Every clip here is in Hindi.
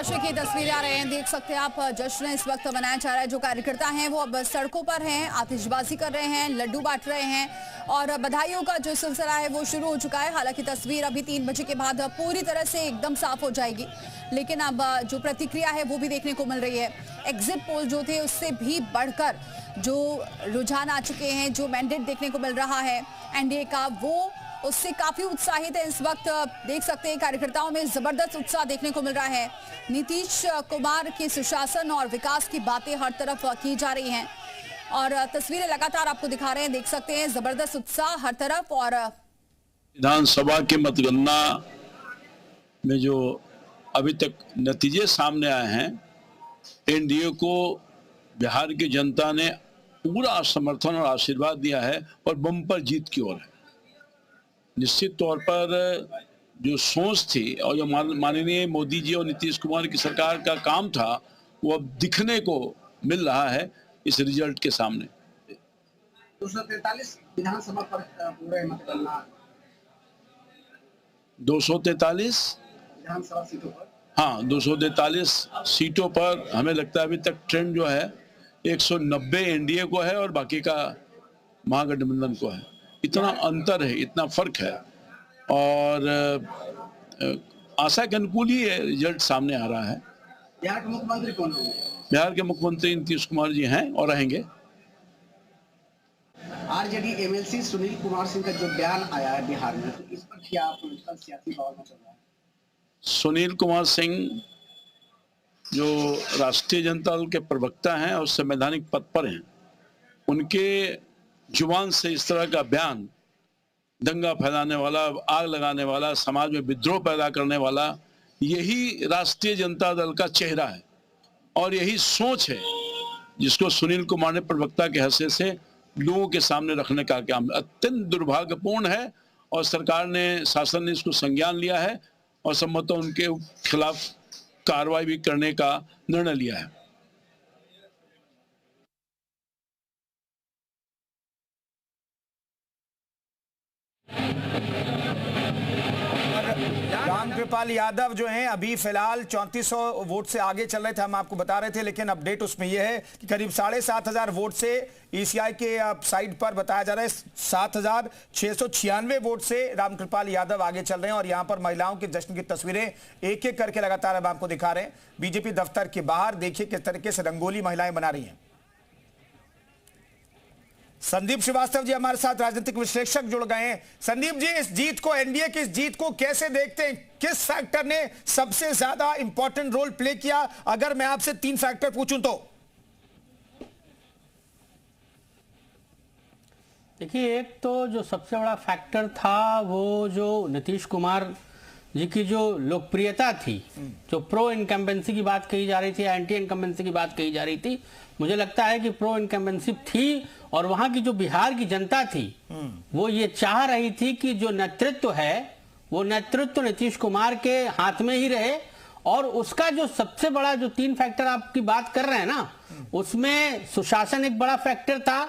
खुशी की तस्वीरें आ रहे हैं, देख सकते हैं आप। जश्न इस वक्त मनाया जा रहा है। जो कार्यकर्ता हैं वो अब सड़कों पर हैं, आतिशबाजी कर रहे हैं, लड्डू बांट रहे हैं और बधाइयों का जो सिलसिला है वो शुरू हो चुका है। हालांकि तस्वीर अभी 3 बजे के बाद पूरी तरह से एकदम साफ हो जाएगी, लेकिन अब जो प्रतिक्रिया है वो भी देखने को मिल रही है। एग्जिट पोल जो थे उससे भी बढ़कर जो रुझान आ चुके हैं, जो मैंडेट देखने को मिल रहा है एनडीए का, वो उससे काफी उत्साहित है। इस वक्त देख सकते हैं कार्यकर्ताओं में जबरदस्त उत्साह देखने को मिल रहा है। नीतीश कुमार के सुशासन और विकास की बातें हर तरफ की जा रही हैं और तस्वीरें लगातार आपको दिखा रहे हैं, देख सकते हैं जबरदस्त उत्साह हर तरफ। और विधानसभा के मतगणना में जो अभी तक नतीजे सामने आए हैं, एनडीए को बिहार की जनता ने पूरा समर्थन और आशीर्वाद दिया है और बम्पर जीत की ओर है। निश्चित तौर पर जो सोच थी और जो माननीय मोदी जी और नीतीश कुमार की सरकार का काम था, वो अब दिखने को मिल रहा है इस रिजल्ट के सामने। 243 विधानसभा पर पूरे मतगणना 243 विधानसभा सीटों पर, हाँ 243 सीटों पर हमें लगता है अभी तक ट्रेंड जो है 190 एनडीए को है और बाकी का महागठबंधन को है। इतना अंतर है, इतना फर्क है और आशा के अनुकूल ही रिजल्ट सामने आ रहा है। बिहार के मुख्यमंत्री कौन होंगे? बिहार के मुख्यमंत्री नीतीश कुमार जी हैं और रहेंगे। आरजेडी एमएलसी सुनील कुमार सिंह का जो बयान आया है बिहार में, तो इस पर क्या पॉलिटिकल सियासी बवाल मच रहा है? सुनील कुमार सिंह जो राष्ट्रीय जनता दल के प्रवक्ता हैं और संवैधानिक पद पर हैं, उनके जुबान से इस तरह का बयान दंगा फैलाने वाला, आग लगाने वाला, समाज में विद्रोह पैदा करने वाला, यही राष्ट्रीय जनता दल का चेहरा है और यही सोच है जिसको सुनील कुमार ने प्रवक्ता के हैसियत से लोगों के सामने रखने का काम अत्यंत दुर्भाग्यपूर्ण है और सरकार ने, शासन ने इसको संज्ञान लिया है और संभवतः उनके खिलाफ कार्रवाई भी करने का निर्णय लिया है। रामकृपाल यादव जो हैं अभी फिलहाल 3400 वोट से आगे चल रहे थे, हम आपको बता रहे थे, लेकिन अपडेट उसमें यह है कि करीब 7500 वोट से ईसीआई के साइट पर बताया जा रहा है 7696 वोट से रामकृपाल यादव आगे चल रहे हैं। और यहां पर महिलाओं के जश्न की तस्वीरें एक एक करके लगातार हम आपको दिखा रहे हैं। बीजेपी दफ्तर के बाहर देखिए किस तरीके से रंगोली महिलाएं बना रही हैं। संदीप श्रीवास्तव जी हमारे साथ राजनीतिक विश्लेषक जुड़ गए हैं। संदीप जी, इस जीत को, एनडीए की इस जीत को कैसे देखते हैं? किस फैक्टर ने सबसे ज्यादा इंपॉर्टेंट रोल प्ले किया? अगर मैं आपसे 3 फैक्टर पूछूं तो देखिए, एक तो जो सबसे बड़ा फैक्टर था वो जो नीतीश कुमार जी की जो लोकप्रियता थी, जो प्रो इनकम्बेंसी की बात कही जा रही थी, एंटी इनकम्बेंसी की बात कही जा रही थी, मुझे लगता है कि प्रो इनकम्बेंसी थी और वहां की जो बिहार की जनता थी वो ये चाह रही थी कि जो नेतृत्व है वो नेतृत्व नीतीश कुमार के हाथ में ही रहे। और उसका जो सबसे बड़ा जो 3 फैक्टर आपकी बात कर रहे हैं ना, उसमें सुशासन एक बड़ा फैक्टर था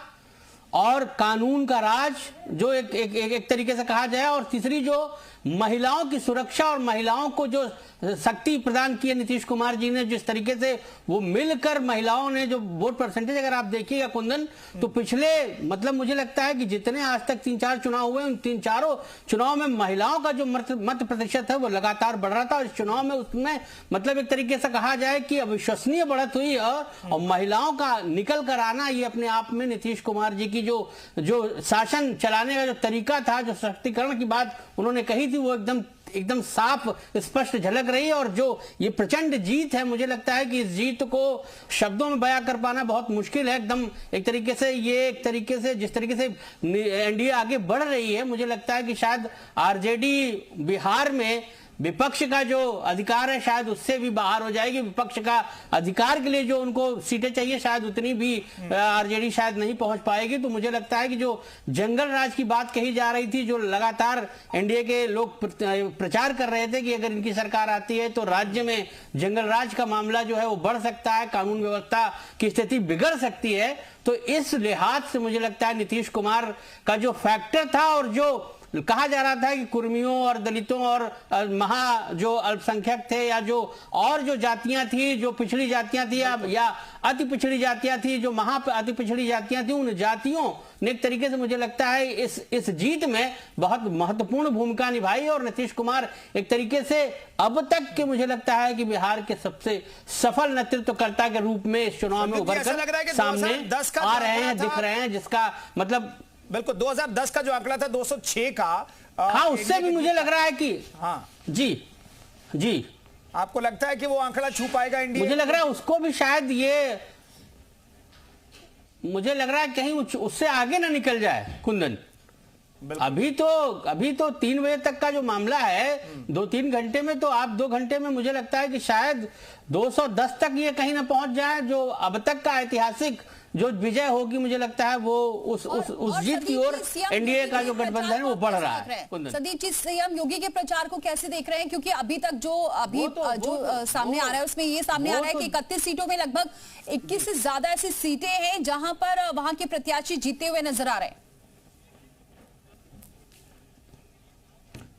और कानून का राज जो एक तरीके से कहा जाए, और तीसरी जो महिलाओं की सुरक्षा और महिलाओं को जो शक्ति प्रदान की है नीतीश कुमार जी ने, जिस तरीके से वो मिलकर महिलाओं ने जो वोट परसेंटेज अगर आप देखिएगा कुंदन, तो पिछले मतलब मुझे लगता है कि जितने आज तक 3-4 चुनाव हुए, उन 3-4 चुनाव में महिलाओं का जो मत प्रतिशत है वो लगातार बढ़ रहा था। और इस चुनाव में उसमें मतलब एक तरीके से कहा जाए कि अविश्वसनीय बढ़त हुई है और महिलाओं का निकल कर आना, ये अपने आप में नीतीश कुमार जी की जो शासन चलाने का जो तरीका था, जो सशक्तिकरण की बात उन्होंने कही थी, वो एकदम साफ स्पष्ट झलक रही है। और जो ये प्रचंड जीत है, मुझे लगता है कि इस जीत को शब्दों में बयां कर पाना बहुत मुश्किल है। एकदम एक तरीके से जिस तरीके से एनडीए आगे बढ़ रही है, मुझे लगता है कि शायद आरजेडी बिहार में विपक्ष का जो अधिकार है शायद उससे भी बाहर हो जाएगी। विपक्ष का अधिकार के लिए जो उनको सीटें चाहिए शायद उतनी भी आरजेडी शायद नहीं पहुंच पाएगी। तो मुझे लगता है कि जो जंगल राज की बात कही जा रही थी, जो लगातार एनडीए के लोग प्रचार कर रहे थे कि अगर इनकी सरकार आती है तो राज्य में जंगल राज का मामला जो है वो बढ़ सकता है, कानून व्यवस्था की स्थिति बिगड़ सकती है। तो इस लिहाज से मुझे लगता है नीतीश कुमार का जो फैक्टर था और जो कहा जा रहा था कि कुर्मियों और दलितों और महा जो अल्पसंख्यक थे या जो और जो जातियां थी, जो पिछड़ी जातियां थी या अति पिछड़ी जातियां थी, जो महा अति पिछड़ी जातियां थी, उन जातियों ने एक तरीके से मुझे लगता है इस जीत में बहुत महत्वपूर्ण भूमिका निभाई और नीतीश कुमार एक तरीके से अब तक के मुझे लगता है कि बिहार के सबसे सफल नेतृत्वकर्ता के रूप में इस चुनाव में उभर कर सामने आ रहे हैं, दिख रहे हैं, जिसका मतलब बिल्कुल 2010 का जो आंकड़ा था 206 का, हाँ उससे भी मुझे लग रहा है कि हाँ जी आपको लगता है कि वो आंकड़ा छू पाएगा इंडिया? मुझे लग रहा है उसको भी शायद ये मुझे लग रहा है कहीं उससे आगे ना निकल जाए कुंदन। अभी तो 3 बजे तक का जो मामला है, 2-3 घंटे में, तो आप 2 घंटे में मुझे लगता है कि शायद 210 तक ये कहीं ना पहुंच जाए, जो अब तक का ऐतिहासिक जो विजय होगी मुझे लगता है वो उस जीत की ओर एनडीए का जो गठबंधन है वो बढ़ रहा है। संदीप जी, सीएम योगी के प्रचार को कैसे देख रहे हैं? क्योंकि अभी तक जो सामने आ रहा है उसमें ये सामने आ रहा है कि 31 सीटों में लगभग 21 से ज्यादा ऐसी सीटें हैं जहां पर वहां के प्रत्याशी जीते हुए नजर आ रहे हैं।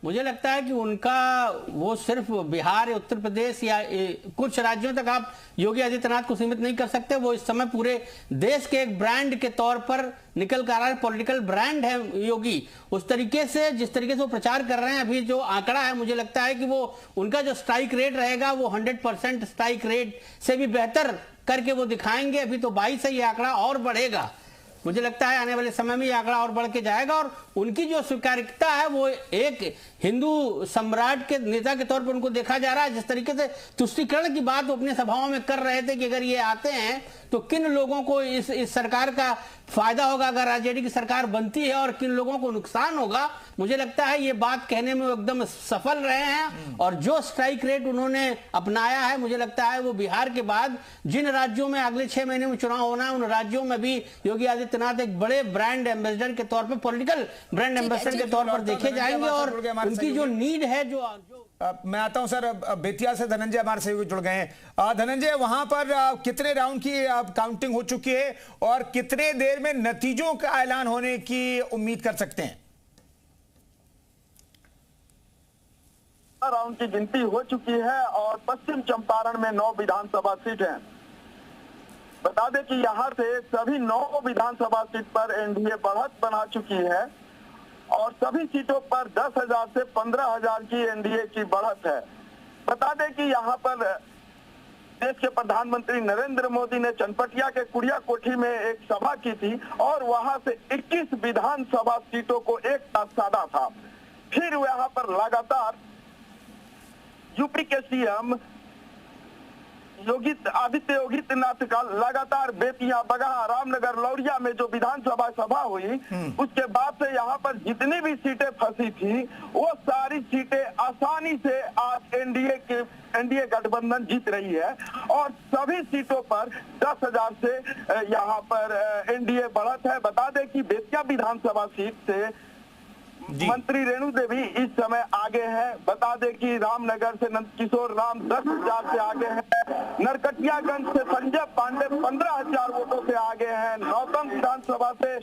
मुझे लगता है कि उनका वो सिर्फ बिहार, उत्तर प्रदेश या कुछ राज्यों तक आप योगी आदित्यनाथ को सीमित नहीं कर सकते। वो इस समय पूरे देश के एक ब्रांड के तौर पर निकल कर आ रहा है, पॉलिटिकल ब्रांड है योगी। उस तरीके से जिस तरीके से वो प्रचार कर रहे हैं, अभी जो आंकड़ा है मुझे लगता है कि वो उनका जो स्ट्राइक रेट रहेगा वो 100% स्ट्राइक रेट से भी बेहतर करके वो दिखाएंगे। अभी तो 22 है, ये आंकड़ा और बढ़ेगा। मुझे लगता है आने वाले समय में ये आंकड़ा और बढ़ के जाएगा और उनकी जो स्वीकार्यता है वो एक हिंदू सम्राट के नेता के तौर पर उनको देखा जा रहा है। जिस तरीके से तुष्टीकरण की बात वो अपनी सभाओं में कर रहे थे कि अगर ये आते हैं तो किन लोगों को इस सरकार का फायदा होगा अगर आरजेडी की सरकार बनती है और किन लोगों को नुकसान होगा, मुझे लगता है ये बात कहने में एकदम सफल रहे हैं। और जो स्ट्राइक रेट उन्होंने अपनाया है, मुझे लगता है वो बिहार के बाद जिन राज्यों में अगले 6 महीने में चुनाव होना है, उन राज्यों में भी योगी आदित्यनाथ एक बड़े ब्रांड एम्बेसडर के तौर पर, पॉलिटिकल ब्रांड एम्बेसडर के तौर पर देखे जाएंगे। और उनकी जो नीड है मैं आता हूं सर, बेतिया से धनंजय हमारे सहयोगी जुड़ गए हैं। धनंजय, वहां पर कितने राउंड की काउंटिंग हो चुकी है और कितने देर में नतीजों का ऐलान होने की उम्मीद कर सकते हैं? राउंड की गिनती हो चुकी है और पश्चिम चंपारण में 9 विधानसभा सीट हैं। बता दें कि यहां से सभी 9 विधानसभा सीट पर एनडीए बढ़त बना चुकी है और सभी सीटों पर 10,000 से 15,000 की एनडीए की बढ़त है। बता दें कि यहां पर देश के प्रधानमंत्री नरेंद्र मोदी ने चनपटिया के कुड़िया कोठी में एक सभा की थी और वहां से 21 विधानसभा सीटों को एक साथ साधा था। फिर वहां पर लगातार यूपी के सीएम योगी आदित्यनाथ का लगातार बेतिया, बगहा, रामनगर, लौरिया में जो विधानसभा सभा हुई, उसके बाद से यहाँ पर जितनी भी सीटें फंसी थी वो सारी सीटें आसानी से आज एनडीए गठबंधन जीत रही है और सभी सीटों पर 10,000 से यहाँ पर एनडीए बढ़त है। बता दें कि बेतिया विधानसभा सीट से मंत्री रेणु देवी इस समय आगे हैं। बता दें कि रामनगर से नंदकिशोर राम 10,000 से आगे हैं। नरकटियागंज से संजय पांडे 15,000 वोटों से आगे हैं। नौतन विधानसभा से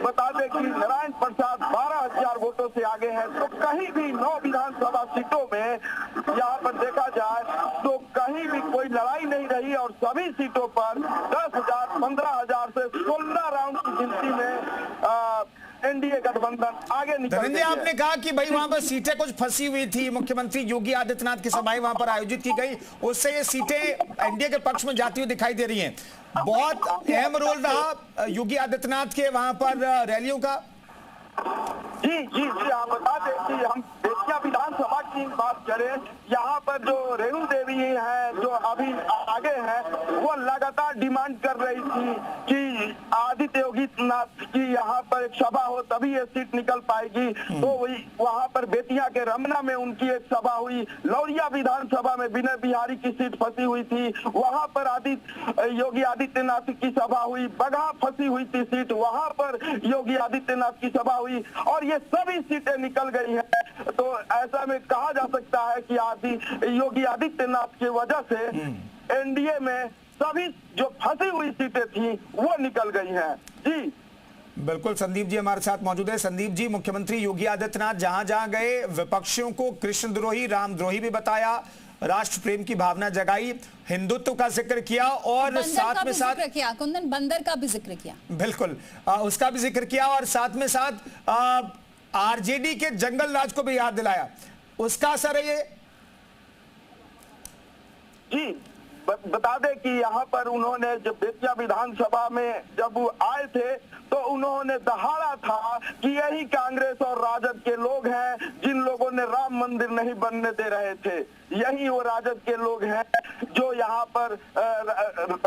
बता दें कि नारायण प्रसाद 12,000 वोटों से आगे हैं। तो कहीं भी 9 विधानसभा सीटों में यहाँ पर देखा जाए तो कहीं भी कोई लड़ाई नहीं रही और सभी सीटों पर 10,000, 15,000 से 16 राउंड की गिनती में एनडीए गठबंधन आगे निकल गई है। आपने कहा कि भाई वहां पर सीटें कुछ फंसी हुई थी, मुख्यमंत्री योगी आदित्यनाथ की सभाएं वहां पर आयोजित की गई, उससे ये सीटें एनडीए के पक्ष में जाती हुई दिखाई दे रही हैं। बहुत अहम रोल रहा योगी आदित्यनाथ के वहां पर रैलियों का। जी आप बता दें कि हम बेतिया विधानसभा की बात करें, यहाँ पर जो रेणु देवी है जो अभी आगे है, वो लगातार डिमांड कर रही थी कि आदित्य योगी नाथ की यहाँ पर एक सभा हो तभी ये सीट निकल पाएगी। तो वहाँ पर बेतिया के रमना में उनकी एक सभा हुई। लौरिया विधानसभा में विनय बिहारी की सीट फंसी हुई थी, वहाँ पर योगी आदित्यनाथ की सभा हुई। बगहा फंसी हुई थी सीट, वहाँ पर योगी आदित्यनाथ की सभा हुई और ये सभी सीटें निकल गई हैं। तो ऐसा में कहा जा सकता है कि योगी आदित्यनाथ की वजह से एनडीए में सभी जो फंसी हुई सीटें थी वो निकल गई हैं। जी बिल्कुल, संदीप जी हमारे साथ मौजूद है। संदीप जी, मुख्यमंत्री योगी आदित्यनाथ जहां जहां गए विपक्षियों को कृष्णद्रोही, रामद्रोही भी बताया, राष्ट्र प्रेम की भावना जगाई, हिंदुत्व का जिक्र किया और साथ में साथ किया, कुंदन बंदर का भी जिक्र किया। बिल्कुल, उसका भी जिक्र किया और साथ में साथ आरजेडी के जंगल राज को भी याद दिलाया। उसका असर है ये? जी, बता दें कि यहाँ पर उन्होंने जब बेतिया विधानसभा में जब वो आए थे तो उन्होंने दहाड़ा था कि यही कांग्रेस और राजद के लोग हैं जिन लोगों ने राम मंदिर नहीं बनने दे रहे थे, यही वो राजद के लोग हैं जो यहाँ पर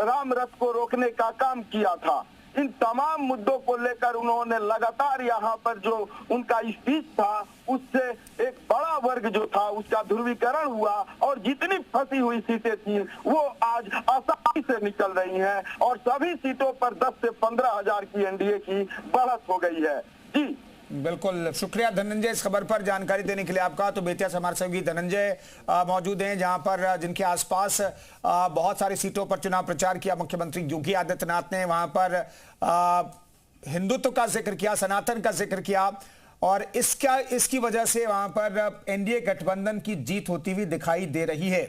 राम रथ को रोकने का काम किया था। इन तमाम मुद्दों को लेकर उन्होंने लगातार यहाँ पर जो उनका स्पीच था उससे एक बड़ा वर्ग जो था उसका ध्रुवीकरण हुआ और जितनी फंसी हुई सीटें थी वो आज आसानी से निकल रही हैं और सभी सीटों पर 10 से 15 हजार की एनडीए की बढ़त हो गई है। जी बिल्कुल, शुक्रिया धनंजय इस खबर पर जानकारी देने के लिए आपका। तो बेतिया से हमारे सहयोगी धनंजय मौजूद हैं जहां पर जिनके आसपास बहुत सारी सीटों पर चुनाव प्रचार किया मुख्यमंत्री योगी आदित्यनाथ ने। वहां पर हिंदुत्व का जिक्र किया, सनातन का जिक्र किया और इसकी वजह से वहां पर एनडीए गठबंधन की जीत होती हुई दिखाई दे रही है।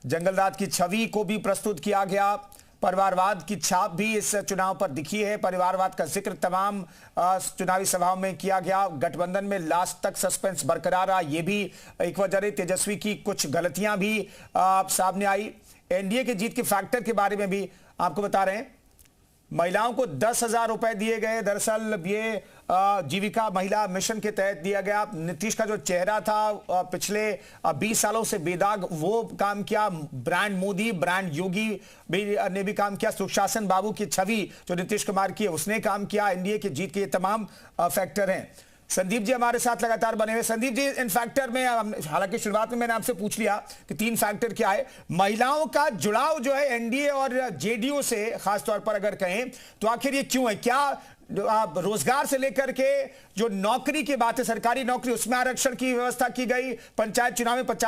जंगलराज की छवि को भी प्रस्तुत किया गया, परिवारवाद की छाप भी इस चुनाव पर दिखी है, परिवारवाद का जिक्र तमाम चुनावी सभाओं में किया गया। गठबंधन में लास्ट तक सस्पेंस बरकरार रहा, ये भी एक वजह रही। तेजस्वी की कुछ गलतियां भी सामने आई। एनडीए की जीत के फैक्टर के बारे में भी आपको बता रहे हैं। महिलाओं को 10,000 रुपए दिए गए, दरअसल ये जीविका महिला मिशन के तहत दिया गया। नीतीश का जो चेहरा था पिछले 20 सालों से बेदाग, वो काम किया। ब्रांड मोदी, ब्रांड योगी ने भी काम किया। सुशासन बाबू की छवि जो नीतीश कुमार की है उसने काम किया। एनडीए की जीत के ये तमाम फैक्टर हैं। संदीप जी हमारे साथ लगातार बने हुए। संदीप जी, इन फैक्टर में हालांकि शुरुआत में मैंने आपसे पूछ लिया कि 3 फैक्टर क्या है। महिलाओं का जुड़ाव जो है एनडीए और जेडीयू से खासतौर पर अगर कहें तो आखिर ये क्यों है? क्या रोजगार से लेकर के जो नौकरी की बात है, सरकारी नौकरी, उसमें आरक्षण की व्यवस्था की गई, पंचायत चुनाव में 50